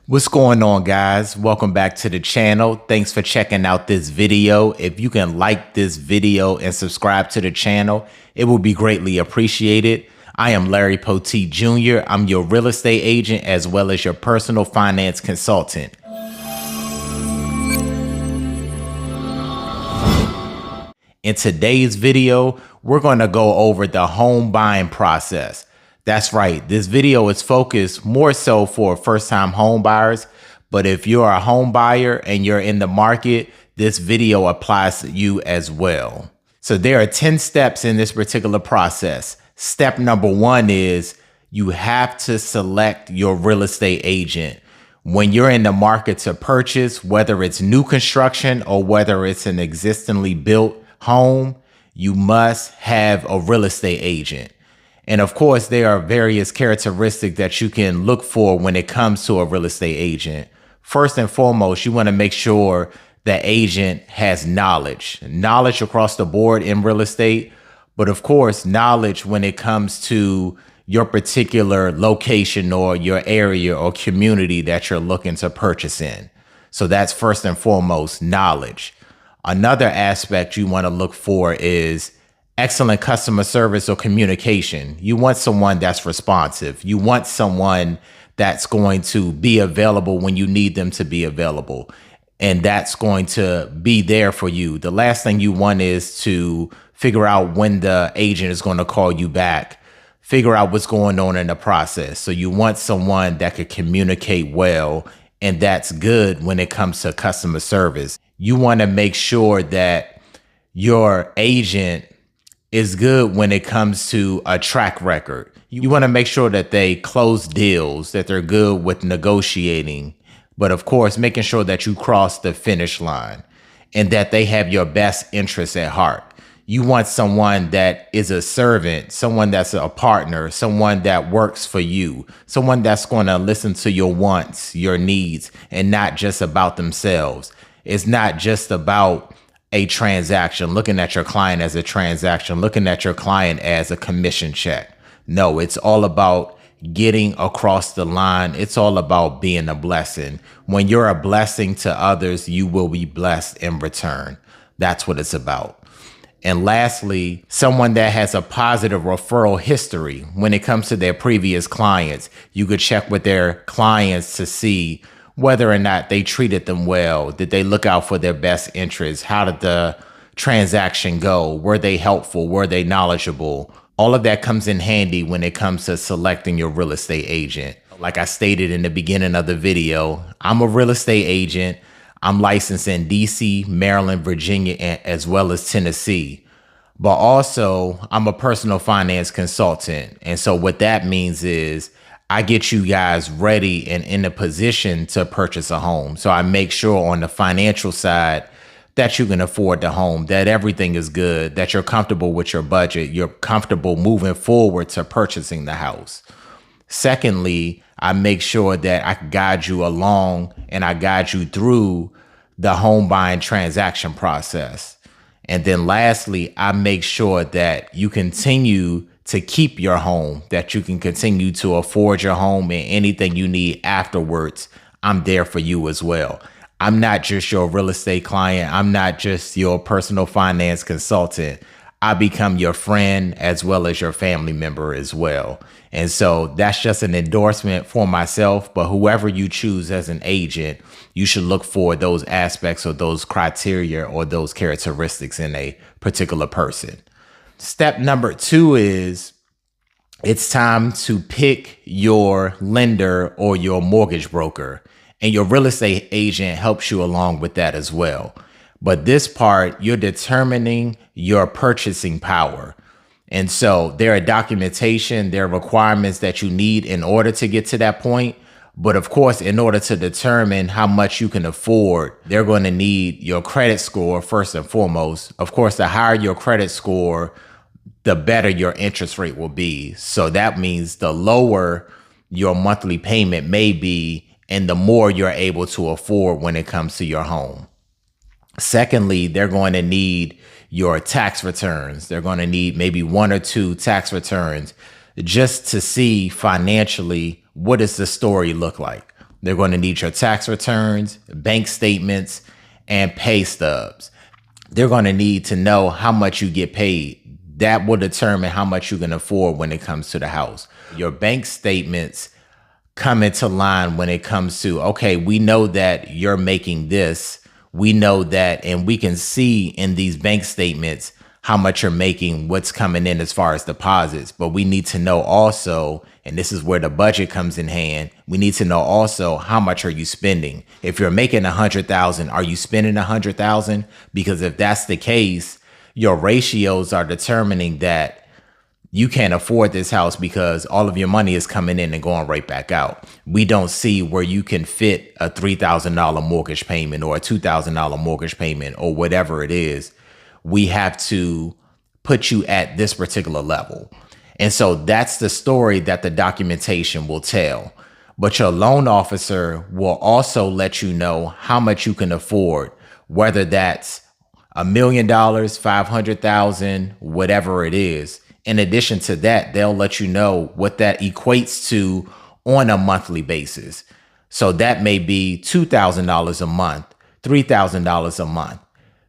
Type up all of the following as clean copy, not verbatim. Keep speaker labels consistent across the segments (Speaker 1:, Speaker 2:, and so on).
Speaker 1: What's going on, guys? Welcome back to the channel. Thanks for checking out this video. If you can like this video and subscribe to the channel, it will be greatly appreciated. I am Larry Poteet Jr. I'm your real estate agent as well as your personal finance consultant. In today's video, we're going to go over the home buying process. That's right. This video is focused more so for first-time home buyers. But if you're a home buyer and you're in the market, this video applies to you as well. So there are 10 steps in this particular process. Step number 1 is you have to select your real estate agent. When you're in the market to purchase, whether it's new construction or whether it's an existingly built home, you must have a real estate agent. And of course, there are various characteristics that you can look for when it comes to a real estate agent. First and foremost, you want to make sure the agent has knowledge across the board in real estate. But of course, knowledge when it comes to your particular location or your area or community that you're looking to purchase in. So that's first and foremost, knowledge. Another aspect you want to look for is excellent customer service or communication. You want someone that's responsive. You want someone that's going to be available when you need them to be available. And that's going to be there for you. The last thing you want is to figure out when the agent is going to call you back. Figure out what's going on in the process. So you want someone that could communicate well, and that's good when it comes to customer service. You want to make sure that your agent is good when it comes to a track record. You want to make sure that they close deals, that they're good with negotiating, but of course, making sure that you cross the finish line and that they have your best interests at heart. You want someone that is a servant, someone that's a partner, someone that works for you, someone that's going to listen to your wants, your needs, and not just about themselves. It's not just about a transaction, looking at your client as a transaction, looking at your client as a commission check. No, it's all about getting across the line. It's all about being a blessing. When you're a blessing to others, you will be blessed in return. That's what it's about. And lastly, someone that has a positive referral history when it comes to their previous clients. You could check with their clients to see whether or not they treated them well. Did they look out for their best interests? How did the transaction go? Were they helpful? Were they knowledgeable? All of that comes in handy when it comes to selecting your real estate agent. Like I stated in the beginning of the video, I'm a real estate agent. I'm licensed in DC, Maryland, Virginia, as well as Tennessee. But also, I'm a personal finance consultant. And so what that means is I get you guys ready and in a position to purchase a home. So I make sure on the financial side that you can afford the home, that everything is good, that you're comfortable with your budget, you're comfortable moving forward to purchasing the house. Secondly, I make sure that I can guide you along and I guide you through the home buying transaction process. And then lastly, I make sure that you continue to keep your home, that you can continue to afford your home, and anything you need afterwards, I'm there for you as well. I'm not just your real estate client. I'm not just your personal finance consultant. I become your friend as well as your family member as well. And so that's just an endorsement for myself, but whoever you choose as an agent, you should look for those aspects or those criteria or those characteristics in a particular person. Step number 2 is it's time to pick your lender or your mortgage broker, and your real estate agent helps you along with that as well. But this part, you're determining your purchasing power. And so there are documentation, there are requirements that you need in order to get to that point. But of course, in order to determine how much you can afford, they're going to need your credit score first and foremost. Of course, the higher your credit score, the better your interest rate will be. So that means the lower your monthly payment may be and the more you're able to afford when it comes to your home. Secondly, they're going to need your tax returns. They're going to need maybe 1 or 2 tax returns just to see financially what does the story look like. They're going to need your tax returns, bank statements, and pay stubs. They're going to need to know how much you get paid. That will determine how much you can afford when it comes to the house. Your bank statements come into line when it comes to, okay, we know that you're making this. We know that, and we can see in these bank statements how much you're making, what's coming in as far as deposits. But we need to know also, and this is where the budget comes in hand, we need to know also how much are you spending. If you're making $100,000, are you spending $100,000? Because if that's the case, your ratios are determining that you can't afford this house because all of your money is coming in and going right back out. We don't see where you can fit a $3,000 mortgage payment or a $2,000 mortgage payment or whatever it is. We have to put you at this particular level. And so that's the story that the documentation will tell. But your loan officer will also let you know how much you can afford, whether that's $1 million, 500,000, whatever it is. In addition to that, they'll let you know what that equates to on a monthly basis. So that may be $2,000 a month, $3,000 a month.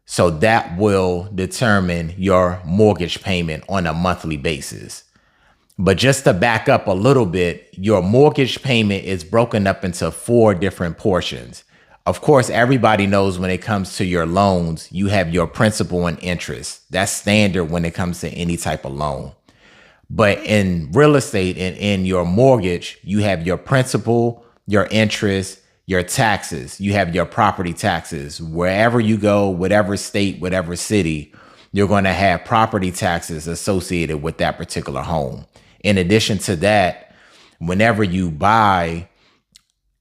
Speaker 1: So that will determine your mortgage payment on a monthly basis. But just to back up a little bit, your mortgage payment is broken up into 4 different portions. Of course, everybody knows when it comes to your loans, you have your principal and interest. That's standard when it comes to any type of loan. But in real estate and in your mortgage, you have your principal, your interest, your taxes. You have your property taxes. Wherever you go, whatever state, whatever city, you're going to have property taxes associated with that particular home. In addition to that, whenever you buy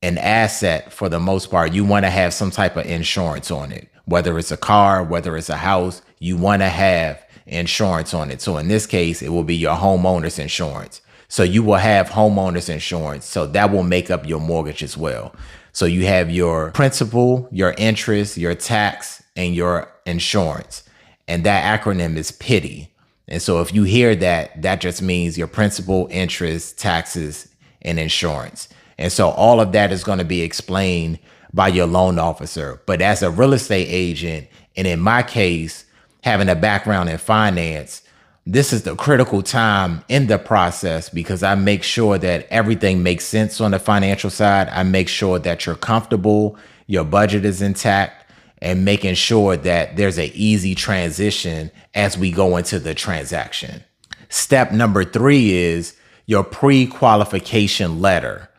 Speaker 1: an asset, for the most part, you want to have some type of insurance on it. Whether it's a car, whether it's a house, you want to have insurance on it. So in this case, it will be your homeowners insurance. So you will have homeowners insurance. So that will make up your mortgage as well. So you have your principal, your interest, your tax, and your insurance. And that acronym is PITI. And so if you hear that, that just means your principal, interest, taxes, and insurance. And so all of that is going to be explained by your loan officer. But as a real estate agent, and in my case, having a background in finance, this is the critical time in the process because I make sure that everything makes sense on the financial side. I make sure that you're comfortable, your budget is intact, and making sure that there's an easy transition as we go into the transaction. Step number 3 is your pre-qualification letter.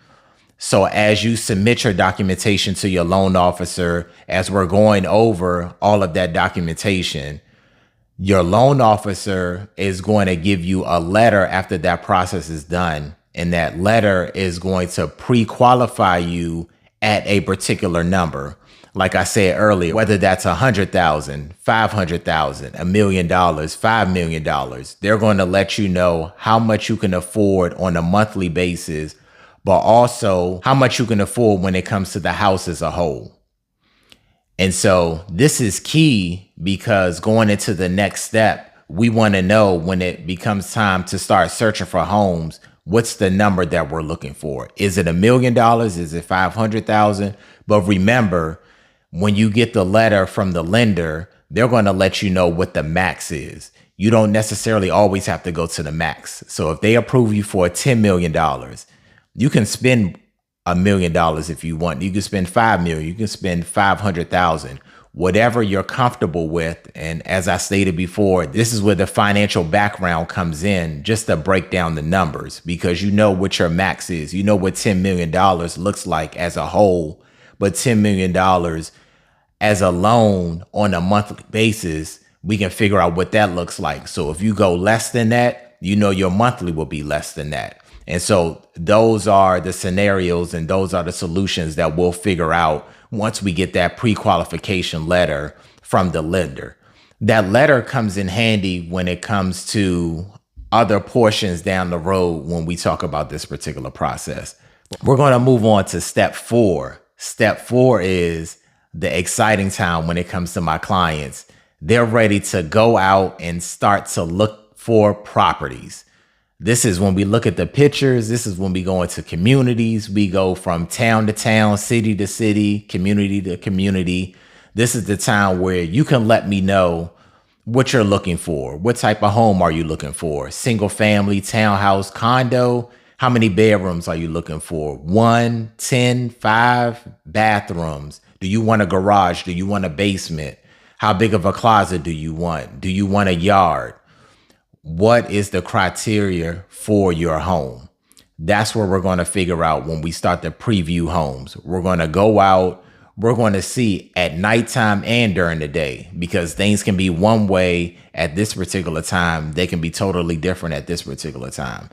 Speaker 1: So as you submit your documentation to your loan officer, as we're going over all of that documentation, your loan officer is going to give you a letter after that process is done. And that letter is going to pre-qualify you at a particular number. Like I said earlier, whether that's $100,000, $500,000, $1 million, $5 million, they're going to let you know how much you can afford on a monthly basis, but also how much you can afford when it comes to the house as a whole. And so this is key because going into the next step, we want to know when it becomes time to start searching for homes, what's the number that we're looking for? Is it $1 million? Is it 500,000? But remember, when you get the letter from the lender, they're going to let you know what the max is. You don't necessarily always have to go to the max. So if they approve you for $10 million, you can spend $1 million if you want. You can spend 5 million. You can spend 500,000, whatever you're comfortable with. And as I stated before, this is where the financial background comes in, just to break down the numbers, because you know what your max is. You know what $10 million looks like as a whole, but $10 million as a loan on a monthly basis, we can figure out what that looks like. So if you go less than that, you know your monthly will be less than that. And so those are the scenarios and those are the solutions that we'll figure out once we get that pre-qualification letter from the lender. That letter comes in handy when it comes to other portions down the road when we talk about this particular process. We're going to move on to step 4. Step 4 is the exciting time when it comes to my clients. They're ready to go out and start to look for properties. This is when we look at the pictures. This is when we go into communities. We go from town to town, city to city, community to community. This is the time where you can let me know what you're looking for. What type of home are you looking for? Single family, townhouse, condo? How many bedrooms are you looking for? 1, 10, 5 bathrooms? Do you want a garage? Do you want a basement? How big of a closet do you want? Do you want a yard? What is the criteria for your home? That's what we're going to figure out when we start to preview homes. We're going to go out. We're going to see at nighttime and during the day, because things can be one way at this particular time. They can be totally different at this particular time.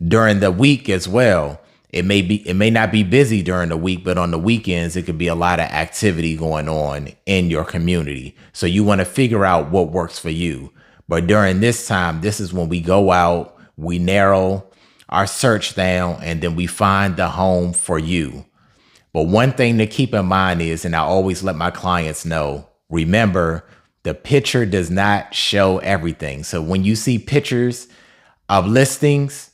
Speaker 1: During the week as well, it may not be busy during the week, but on the weekends, it could be a lot of activity going on in your community. So you want to figure out what works for you. But during this time, this is when we go out, we narrow our search down, and then we find the home for you. But one thing to keep in mind is, and I always let my clients know, remember, the picture does not show everything. So when you see pictures of listings,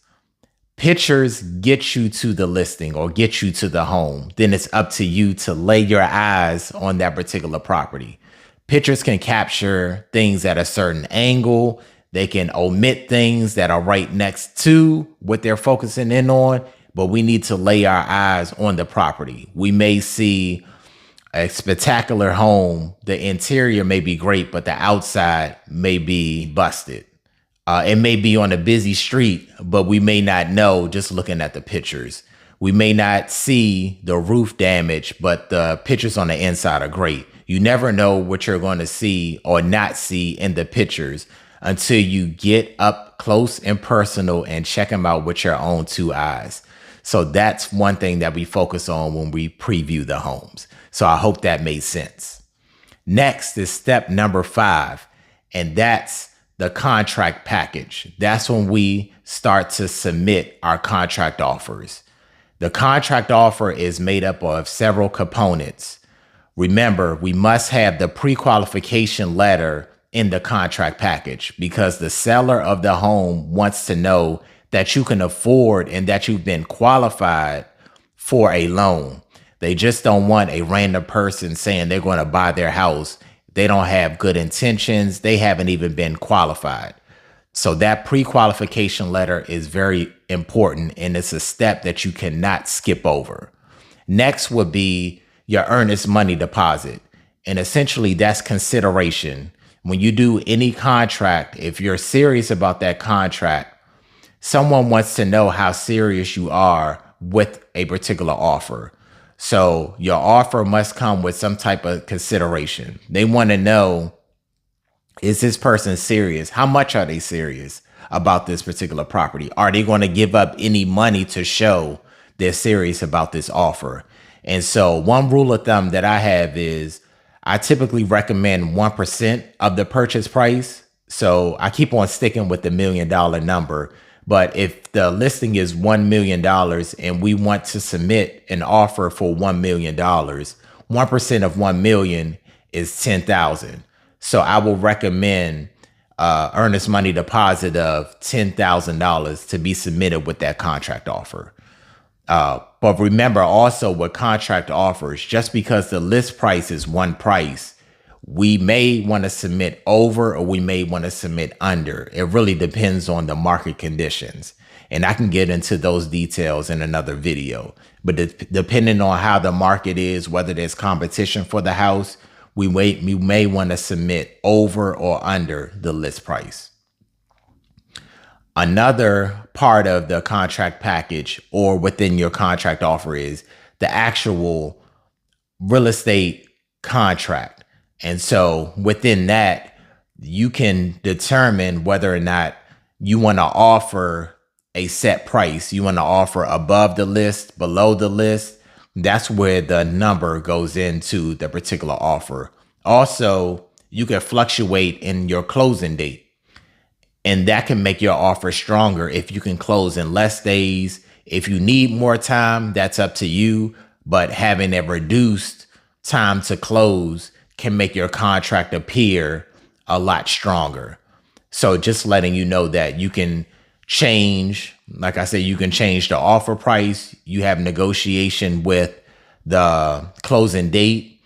Speaker 1: pictures get you to the listing or get you to the home. Then it's up to you to lay your eyes on that particular property. Pictures can capture things at a certain angle. They can omit things that are right next to what they're focusing in on, but we need to lay our eyes on the property. We may see a spectacular home. The interior may be great, but the outside may be busted. It may be on a busy street, but we may not know just looking at the pictures. We may not see the roof damage, but the pictures on the inside are great. You never know what you're going to see or not see in the pictures until you get up close and personal and check them out with your own 2 eyes. So that's one thing that we focus on when we preview the homes. So I hope that made sense. Next is step number 5, and that's the contract package. That's when we start to submit our contract offers. The contract offer is made up of several components. Remember, we must have the pre-qualification letter in the contract package, because the seller of the home wants to know that you can afford and that you've been qualified for a loan. They just don't want a random person saying they're going to buy their house. They don't have good intentions. They haven't even been qualified. So that pre-qualification letter is very important, and it's a step that you cannot skip over. Next would be your earnest money deposit. And essentially that's consideration. When you do any contract, if you're serious about that contract, someone wants to know how serious you are with a particular offer. So your offer must come with some type of consideration. They want to know, is this person serious? How much are they serious about this particular property? Are they going to give up any money to show they're serious about this offer? And so one rule of thumb that I have is I typically recommend 1% of the purchase price. So I keep on sticking with the $1 million number. But if the listing is $1 million and we want to submit an offer for $1 million, 1% of 1 million is 10,000. So I will recommend earnest money deposit of $10,000 to be submitted with that contract offer. But remember also with contract offers, just because the list price is one price, we may want to submit over or we may want to submit under. It really depends on the market conditions. And I can get into those details in another video. But depending on how the market is, whether there's competition for the house, we may want to submit over or under the list price. Another part of the contract package or within your contract offer is the actual real estate contract. And so within that, you can determine whether or not you want to offer a set price. You want to offer above the list, below the list. That's where the number goes into the particular offer. Also, you can fluctuate in your closing date, and that can make your offer stronger if you can close in less days. If you need more time, that's up to you. But having a reduced time to close can make your contract appear a lot stronger. So just letting you know that you can change. Like I said, you can change the offer price. You have negotiation with the closing date.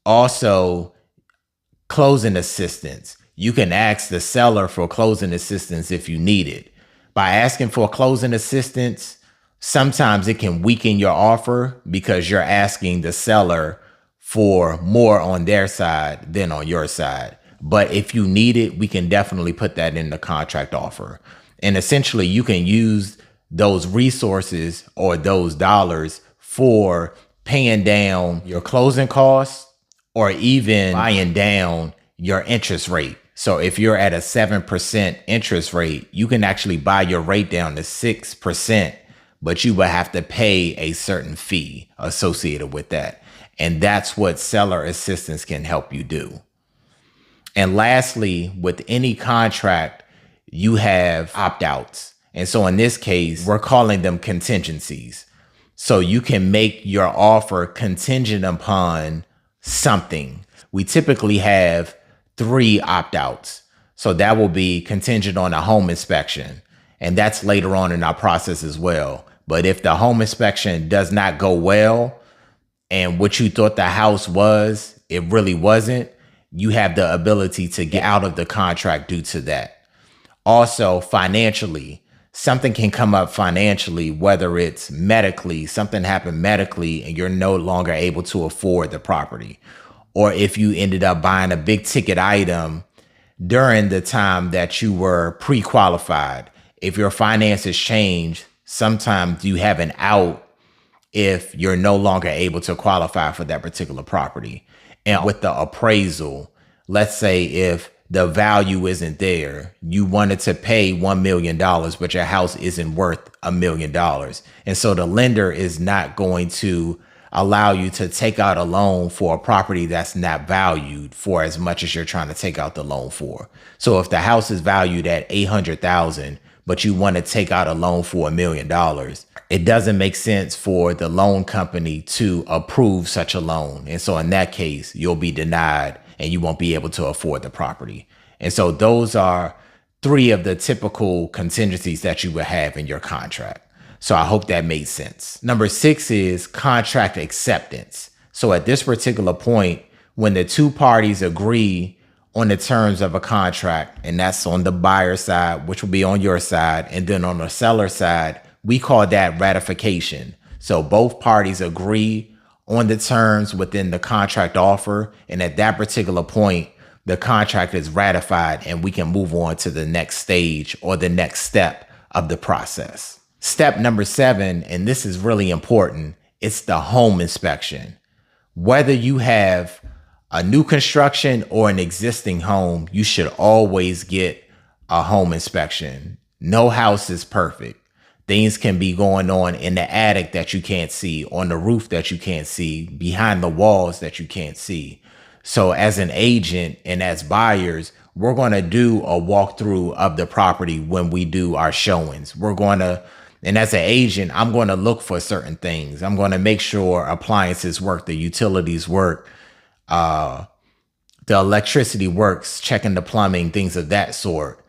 Speaker 1: Also, closing assistance. You can ask the seller for closing assistance if you need it. By asking for closing assistance, sometimes it can weaken your offer because you're asking the seller for more on their side than on your side. But if you need it, we can definitely put that in the contract offer. And essentially, you can use those resources or those dollars for paying down your closing costs or even buying down your interest rate. So if you're at a 7% interest rate, you can actually buy your rate down to 6%, but you will have to pay a certain fee associated with that. And that's what seller assistance can help you do. And lastly, with any contract, you have opt-outs. And so in this case, we're calling them contingencies. So you can make your offer contingent upon something. We typically have 3 opt-outs. So that will be contingent on a home inspection. And that's later on in our process as well. But if the home inspection does not go well and what you thought the house was, it really wasn't, you have the ability to get out of the contract due to that. Also, financially, something can come up financially, whether it's medically, something happened medically and you're no longer able to afford the property. Or if you ended up buying a big ticket item during the time that you were pre-qualified. If your finances change, sometimes you have an out if you're no longer able to qualify for that particular property. And with the appraisal, let's say if the value isn't there, you wanted to pay $1 million, but your house isn't worth $1 million. And so the lender is not going to allow you to take out a loan for a property that's not valued for as much as you're trying to take out the loan for. So if the house is valued at $800,000, but you want to take out a loan for $1 million, it doesn't make sense for the loan company to approve such a loan. And so in that case, you'll be denied and you won't be able to afford the property. And so those are 3 of the typical contingencies that you would have in your contract. So I hope that made sense. Number 6 is contract acceptance. So at this particular point, when the 2 parties agree on the terms of a contract, and that's on the buyer side, which will be on your side, and then on the seller side, we call that ratification. So both parties agree on the terms within the contract offer, and at that particular point, the contract is ratified and we can move on to the next stage or the next step of the process. Step number 7, and this is really important, it's the home inspection. Whether you have a new construction or an existing home, you should always get a home inspection. No house is perfect. Things can be going on in the attic that you can't see, on the roof that you can't see, behind the walls that you can't see. So as an agent and as buyers, we're going to do a walkthrough of the property when we do our showings. And as an agent, I'm going to look for certain things. I'm going to make sure appliances work, the utilities work, the electricity works, checking the plumbing, things of that sort.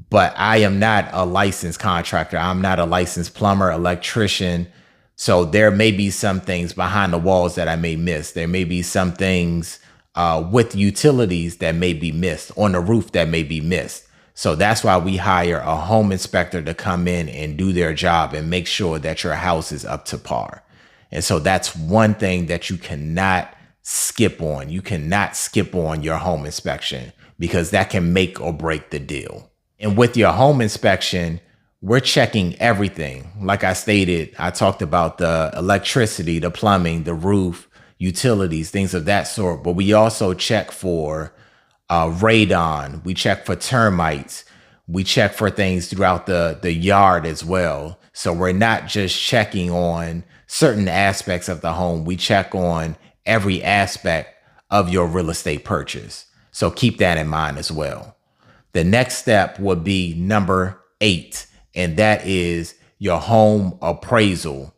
Speaker 1: But I am not a licensed contractor. I'm not a licensed plumber, electrician. So there may be some things behind the walls that I may miss. There may be some things with utilities that may be missed, on the roof that may be missed. So that's why we hire a home inspector to come in and do their job and make sure that your house is up to par. And so that's one thing that you cannot skip on. You cannot skip on your home inspection because that can make or break the deal. And with your home inspection, we're checking everything. Like I stated, I talked about the electricity, the plumbing, the roof, utilities, things of that sort. But we also check for radon. We check for termites. We check for things throughout the yard as well. So we're not just checking on certain aspects of the home. We check on every aspect of your real estate purchase. So keep that in mind as well. The next step would be number 8, and that is your home appraisal.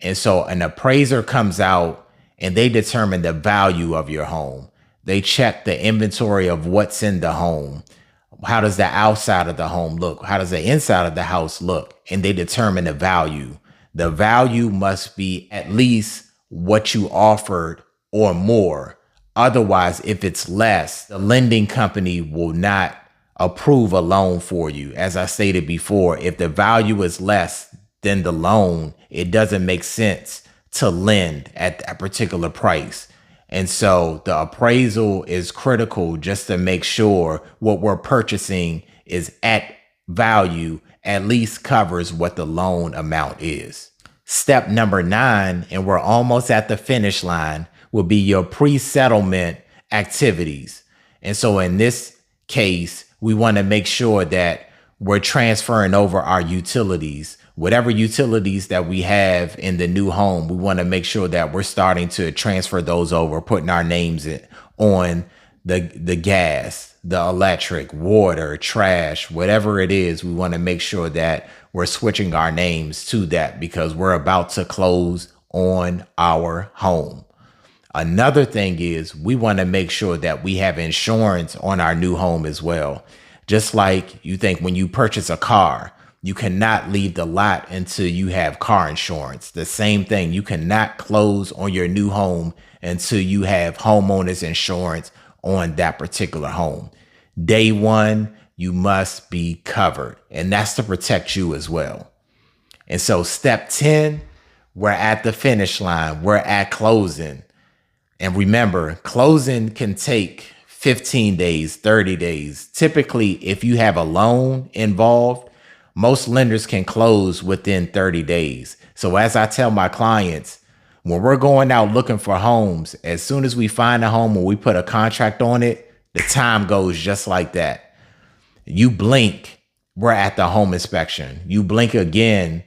Speaker 1: And so an appraiser comes out and they determine the value of your home. They check the inventory of what's in the home, How does the outside of the home look? How does the inside of the house look? And they determine the value. The value must be at least what you offered or more. Otherwise, if it's less, the lending company will not approve a loan for you. As I stated before, if the value is less than the loan, it doesn't make sense to lend at that particular price. And so the appraisal is critical just to make sure what we're purchasing is at value, at least covers what the loan amount is. Step number 9, and we're almost at the finish line, will be your pre-settlement activities. And so in this case, we want to make sure that we're transferring over our utilities. Whatever utilities that we have in the new home, we want to make sure that we're starting to transfer those over, putting our names on the gas, the electric, water, trash, whatever it is. We want to make sure that we're switching our names to that because we're about to close on our home. Another thing is we want to make sure that we have insurance on our new home as well. Just like you think when you purchase a car, you cannot leave the lot until you have car insurance. The same thing, you cannot close on your new home until you have homeowners insurance on that particular home. Day one, you must be covered, and that's to protect you as well. And so step 10, we're at the finish line. We're at closing. And remember, closing can take 15 days, 30 days. Typically, if you have a loan involved, most lenders can close within 30 days. So as I tell my clients, when we're going out looking for homes, as soon as we find a home and we put a contract on it, the time goes just like that. You blink, we're at the home inspection. You blink again,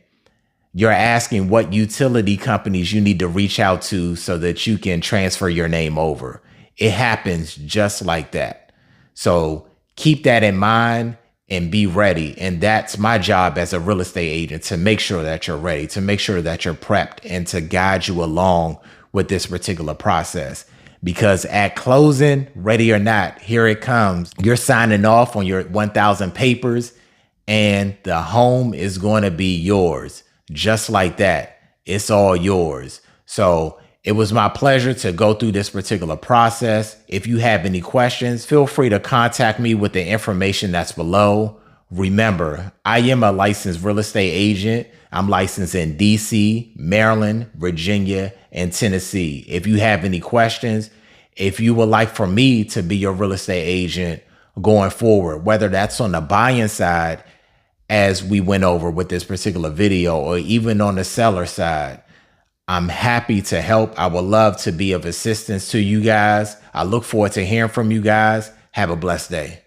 Speaker 1: you're asking what utility companies you need to reach out to so that you can transfer your name over. It happens just like that. So keep that in mind and be ready. And that's my job as a real estate agent, to make sure that you're ready, to make sure that you're prepped, and to guide you along with this particular process. Because at closing, ready or not, here it comes. You're signing off on your 1,000 papers and the home is going to be yours. Just like that, it's all yours. So it was my pleasure to go through this particular process. If you have any questions, feel free to contact me with the information that's below. Remember, I am a licensed real estate agent. I'm licensed in DC, Maryland, Virginia, and Tennessee. If you have any questions, if you would like for me to be your real estate agent going forward, whether that's on the buying side, as we went over with this particular video, or even on the seller side, I'm happy to help. I would love to be of assistance to you guys. I look forward to hearing from you guys. Have a blessed day.